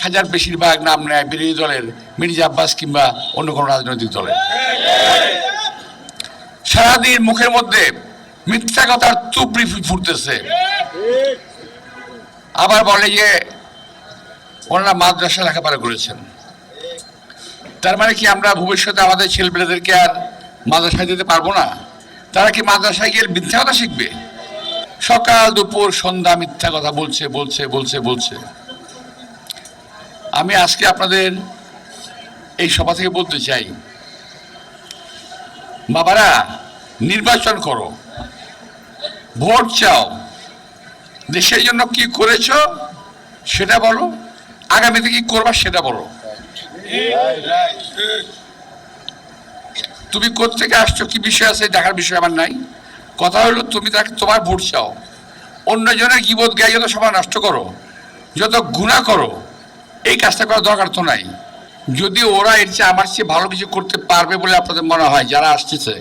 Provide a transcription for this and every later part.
1000 বেশিরভাগ নাম নেয় বিরোধী দলের মির্জা আব্বাস কিংবা অন্য কোনো রাজনৈতিক দলের। সারাদিন মুখের মধ্যে মিথ্যা কথার তুবড়ি ফুটতেছে, আবার বলে যে ওনারা মাদ্রাসা লেখাপড়া করেছেন। তার মানে কি আমরা ভবিষ্যতে আমাদের ছেলেমেয়েদেরকে আর মাদ্রাসায় দিতে পারবো না? তারা কি মাদ্রাসায় গিয়ে মিথ্যা কথা শিখবে? সকাল দুপুর সন্ধ্যা মিথ্যা কথা বলছে বলছে বলছে বলছে। আমি আজকে আপনাদের এই সভা থেকে বলতে চাই, বাবারা নির্বাচন করো, ভোট চাও, দেশের জন্য কি করেছো সেটা বলো, আগামীতে কি করবা সেটা বলো। তুমি কোত্থেকে আসছো, কি বিষয় আছে দেখার বিষয় আমার নাই। কথা হলো তুমি তাকে তোমার ভোট চাও, অন্যজনের গীবত গায়ে যত সময় নষ্ট করো, যত গুনাহ করো, এই কাজটা করার দরকার তো নাই। যদি ওরা এর চেয়ে আমার চেয়ে ভালো কিছু করতে পারবে বলে আপনাদের মনে হয়, যারা আসতেছে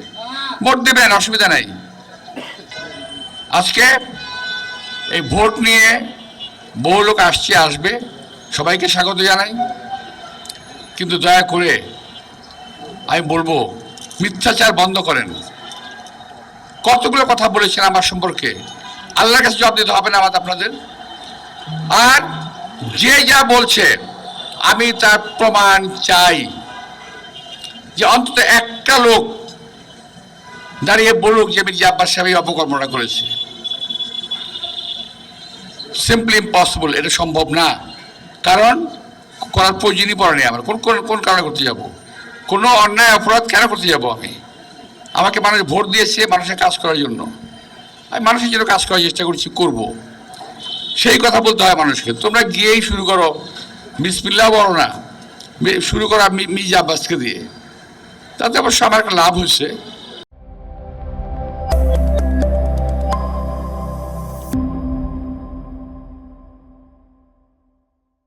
ভোট দেবেন, অসুবিধা নাই। আজকে এই ভোট নিয়ে বহু লোক আসছে, আসবে, সবাইকে স্বাগত জানাই। কিন্তু দয়া করে আমি বলবো মিথ্যাচার বন্ধ করেন। কতগুলো কথা বলেছেন আমার সম্পর্কে, আল্লাহর কাছে জবাব দিতে হবে না আমাদের আপনাদের। আর যে যা বলছে আমি তার প্রমাণ চাই, যে অন্তত একটা লোক দাঁড়িয়ে বলুক যে মির্জা আব্বাস সাহেব অপকর্মটা করেছে। সিম্পলি ইম্পসিবল, এটা সম্ভব না। কারণ করার প্রয়োজনই পড়ে নেই। আমার কোন কোন কারণে করতে যাব? কোনো অন্যায় অপরাধ কেন করতে যাব আমি? আমাকে মানুষ ভোট দিয়েছে মানুষের কাজ করার জন্য, আমি মানুষের জন্য কাজ করার চেষ্টা করছি, করব। সেই কথা বলতে হয় মানুষকে। তোমরা গিয়েই শুরু করো, বিসমিল্লাহ বলো না, শুরু করো মির্জা আব্বাসকে দিয়ে। তাতে অবশ্য আমার একটা লাভ হচ্ছে।